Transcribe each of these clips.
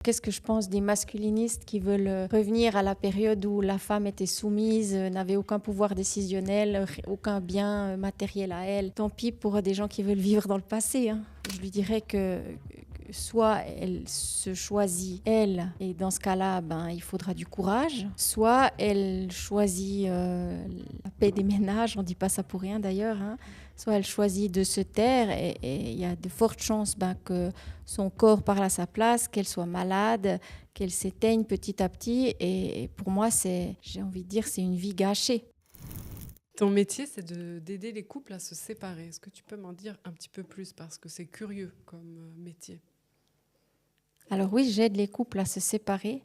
Qu'est-ce que je pense des masculinistes qui veulent revenir à la période où la femme était soumise, n'avait aucun pouvoir décisionnel, aucun bien matériel à elle. Tant pis pour des gens qui veulent vivre dans le passé, hein. Je lui dirais que soit elle se choisit, elle, et dans ce cas-là, il faudra du courage, soit elle choisit la paix des ménages, on ne dit pas ça pour rien d'ailleurs, hein. Soit elle choisit de se taire et il y a de fortes chances que son corps parle à sa place, qu'elle soit malade, qu'elle s'éteigne petit à petit. Et pour moi, j'ai envie de dire, c'est une vie gâchée. Ton métier, c'est d'aider les couples à se séparer. Est-ce que tu peux m'en dire un petit peu plus, parce que c'est curieux comme métier? Alors oui, j'aide les couples à se séparer.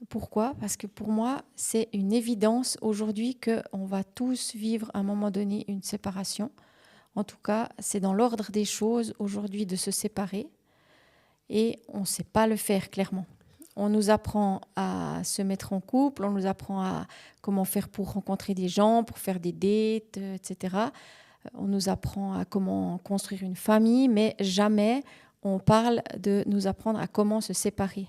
Pourquoi ? Parce que pour moi, c'est une évidence aujourd'hui qu'on va tous vivre à un moment donné une séparation. En tout cas, c'est dans l'ordre des choses aujourd'hui de se séparer et on ne sait pas le faire clairement. On nous apprend à se mettre en couple, on nous apprend à comment faire pour rencontrer des gens, pour faire des dates, etc. On nous apprend à comment construire une famille, mais jamais on parle de nous apprendre à comment se séparer.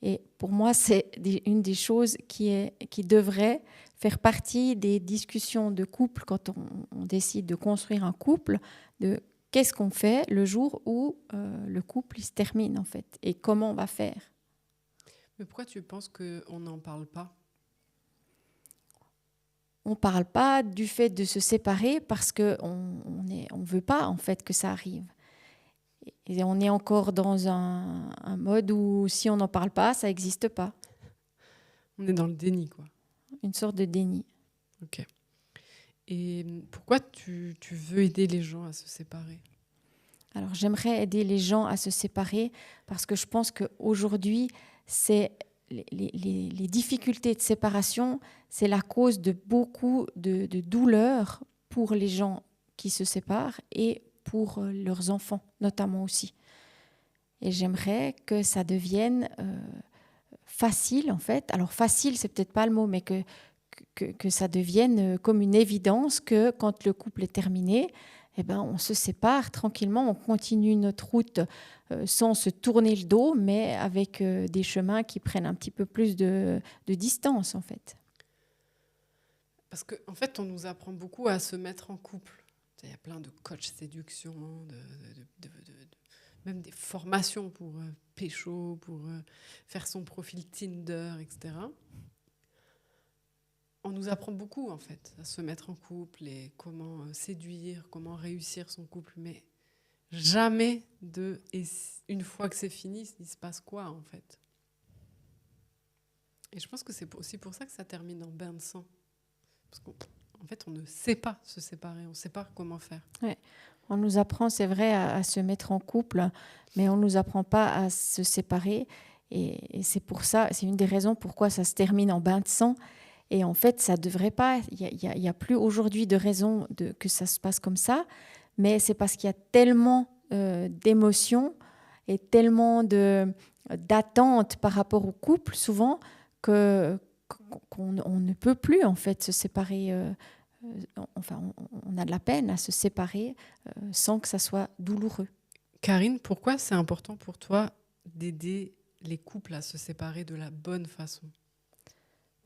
Et pour moi, c'est une des choses qui devrait faire partie des discussions de couple quand on décide de construire un couple, de qu'est-ce qu'on fait le jour où le couple il se termine en fait, et comment on va faire. Mais pourquoi tu penses qu'on n'en parle pas? On ne parle pas du fait de se séparer parce qu'on on veut pas en fait que ça arrive. Et on est encore dans un mode où si on n'en parle pas, ça n'existe pas. On est dans le déni, quoi. Une sorte de déni. Ok. Et pourquoi tu veux aider les gens à se séparer? Alors j'aimerais aider les gens à se séparer parce que je pense qu'aujourd'hui, c'est les difficultés de séparation, c'est la cause de beaucoup de douleurs pour les gens qui se séparent et pour leurs enfants notamment aussi. Et j'aimerais que ça devienne facile en fait. Alors facile, c'est peut-être pas le mot, mais que ça devienne comme une évidence que quand le couple est terminé, on se sépare tranquillement, on continue notre route sans se tourner le dos, mais avec des chemins qui prennent un petit peu plus de distance en fait. Parce qu'en fait, on nous apprend beaucoup à se mettre en couple. Il y a plein de coachs séduction, même des formations pour pécho, pour faire son profil Tinder, etc. On nous apprend beaucoup, en fait, à se mettre en couple et comment séduire, comment réussir son couple. Mais jamais et une fois que c'est fini, il se passe quoi, en fait? Et je pense que c'est aussi pour ça que ça termine en bain de sang. Parce qu'en fait, on ne sait pas se séparer, on ne sait pas comment faire. Ouais. On nous apprend, c'est vrai, à se mettre en couple, mais on ne nous apprend pas à se séparer. Et c'est pour ça, c'est une des raisons pourquoi ça se termine en bain de sang. Et en fait, ça ne devrait pas. Il y a plus aujourd'hui de raison que ça se passe comme ça, mais c'est parce qu'il y a tellement d'émotions et tellement d'attentes par rapport au couple, souvent, qu'on ne peut plus en fait se séparer. On a de la peine à se séparer sans que ça soit douloureux. Karine, pourquoi c'est important pour toi d'aider les couples à se séparer de la bonne façon?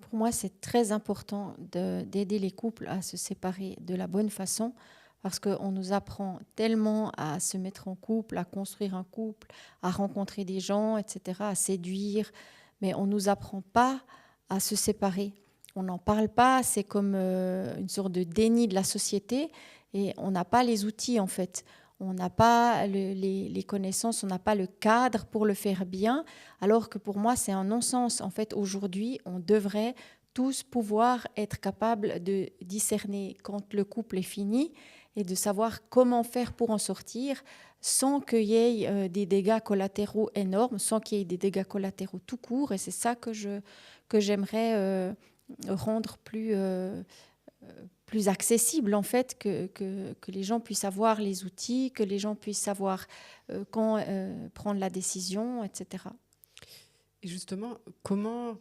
Pour moi, c'est très important d'aider les couples à se séparer de la bonne façon parce qu'on nous apprend tellement à se mettre en couple, à construire un couple, à rencontrer des gens, etc., à séduire, mais on ne nous apprend pas à se séparer. On n'en parle pas, c'est comme une sorte de déni de la société et on n'a pas les outils en fait. On n'a pas les connaissances, on n'a pas le cadre pour le faire bien, alors que pour moi, c'est un non-sens. En fait, aujourd'hui, on devrait tous pouvoir être capables de discerner quand le couple est fini et de savoir comment faire pour en sortir sans qu'il y ait des dégâts collatéraux énormes, sans qu'il y ait des dégâts collatéraux tout court. Et c'est ça que j'aimerais rendre plus accessible, en fait, que les gens puissent avoir les outils, que les gens puissent savoir quand prendre la décision, etc. Et justement,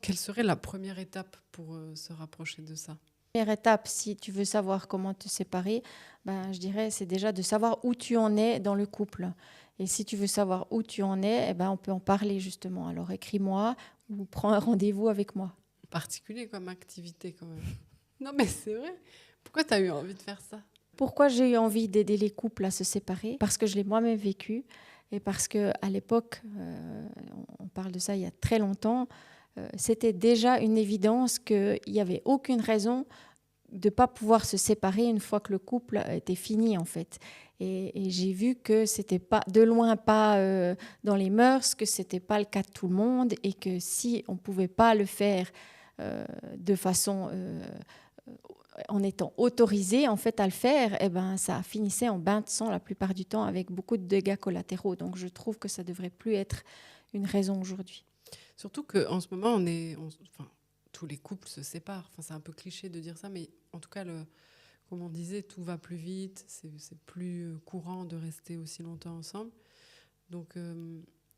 quelle serait la première étape pour se rapprocher de ça? Première étape, si tu veux savoir comment te séparer, je dirais, c'est déjà de savoir où tu en es dans le couple. Et si tu veux savoir où tu en es, eh ben, on peut en parler justement. Alors écris-moi ou prends un rendez-vous avec moi. Particulier comme activité quand même. Non mais c'est vrai. Pourquoi tu as eu envie de faire ça? Pourquoi j'ai eu envie d'aider les couples à se séparer? Parce que je l'ai moi-même vécu et parce qu'à l'époque, on parle de ça il y a très longtemps, c'était déjà une évidence qu'il n'y avait aucune raison de ne pas pouvoir se séparer une fois que le couple était fini en fait. Et j'ai vu que c'était pas de loin pas dans les mœurs, que c'était pas le cas de tout le monde et que si on pouvait pas le faire de façon en étant autorisé en fait à le faire, eh ben ça finissait en bain de sang la plupart du temps avec beaucoup de dégâts collatéraux. Donc je trouve que ça devrait plus être une raison aujourd'hui. Surtout qu'en ce moment, enfin, tous les couples se séparent. Enfin, c'est un peu cliché de dire ça, mais en tout cas, comme on disait, tout va plus vite. C'est plus courant de rester aussi longtemps ensemble. Donc,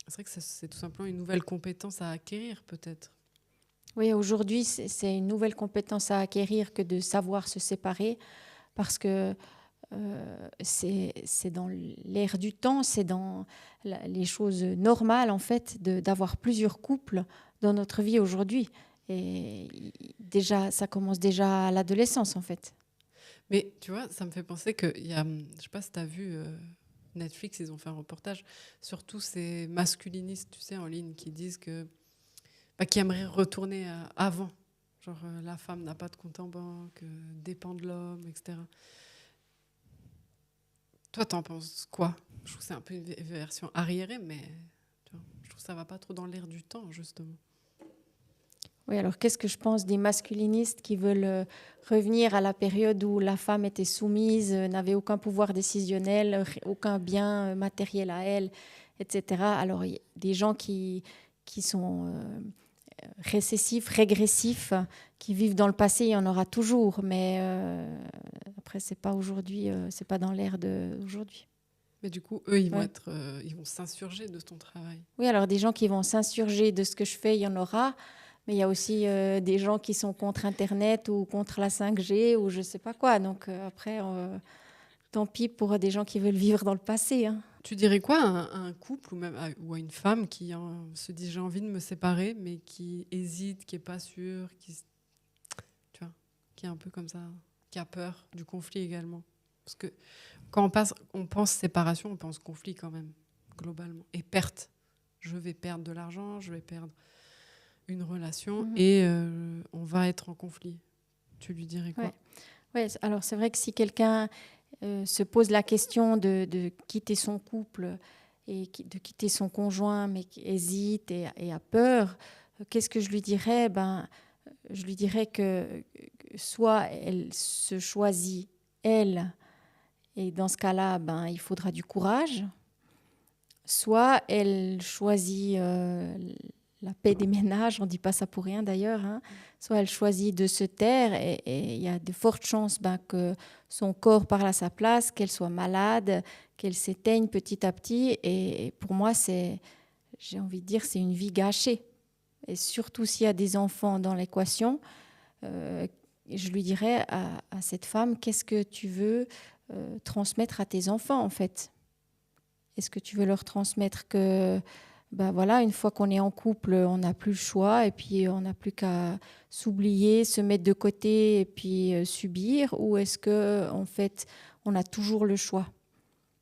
c'est vrai que c'est tout simplement une nouvelle compétence à acquérir, peut-être. Oui, aujourd'hui, c'est une nouvelle compétence à acquérir que de savoir se séparer parce que c'est dans l'air du temps, c'est dans les choses normales en fait d'avoir plusieurs couples dans notre vie aujourd'hui. Et déjà, ça commence déjà à l'adolescence en fait. Mais tu vois, ça me fait penser qu'il y a, je sais pas si tu as vu Netflix, ils ont fait un reportage sur tous ces masculinistes, tu sais, en ligne, qui disent qui aimeraient retourner avant. Genre, la femme n'a pas de compte en banque, dépend de l'homme, etc. Toi, t'en penses quoi? Je trouve que c'est un peu une version arriérée, mais tu vois, je trouve que ça va pas trop dans l'air du temps, justement. Oui, alors qu'est-ce que je pense des masculinistes qui veulent revenir à la période où la femme était soumise, n'avait aucun pouvoir décisionnel, aucun bien matériel à elle, etc. Alors, il y a des gens qui sont récessifs, régressifs, qui vivent dans le passé, il y en aura toujours, mais après, c'est pas aujourd'hui, c'est pas dans l'ère d'aujourd'hui. Mais du coup, eux, Ouais. ils vont s'insurger de ton travail. Oui, alors des gens qui vont s'insurger de ce que je fais, il y en aura, mais il y a aussi des gens qui sont contre Internet ou contre la 5G ou je sais pas quoi. Donc après, tant pis pour des gens qui veulent vivre dans le passé, hein. Tu dirais quoi à un couple ou même ou à une femme qui se dit j'ai envie de me séparer, mais qui hésite, qui est pas sûre, tu vois, qui est un peu comme ça, qui a peur du conflit également. Parce que quand on pense séparation, on pense conflit quand même, globalement. Et perte. Je vais perdre de l'argent, je vais perdre une relation et on va être en conflit. Tu lui dirais quoi? Ouais, alors c'est vrai que si quelqu'un se pose la question de quitter son couple et de quitter son conjoint, mais qui hésite et a peur, qu'est-ce que je lui dirais? Ben, je lui dirais que soit elle se choisit, elle, et dans ce cas-là, ben, il faudra du courage, soit elle choisit la paix des ménages, on ne dit pas ça pour rien d'ailleurs, hein. Soit elle choisit de se taire et il y a de fortes chances que son corps parle à sa place, qu'elle soit malade, qu'elle s'éteigne petit à petit. Et pour moi, j'ai envie de dire, c'est une vie gâchée. Et surtout s'il y a des enfants dans l'équation, euh, je lui dirais à cette femme, qu'est-ce que tu veux transmettre à tes enfants en fait? Est-ce que tu veux leur transmettre que ben voilà, une fois qu'on est en couple, on n'a plus le choix et puis on n'a plus qu'à s'oublier, se mettre de côté et puis subir? Ou est-ce que en fait, on a toujours le choix?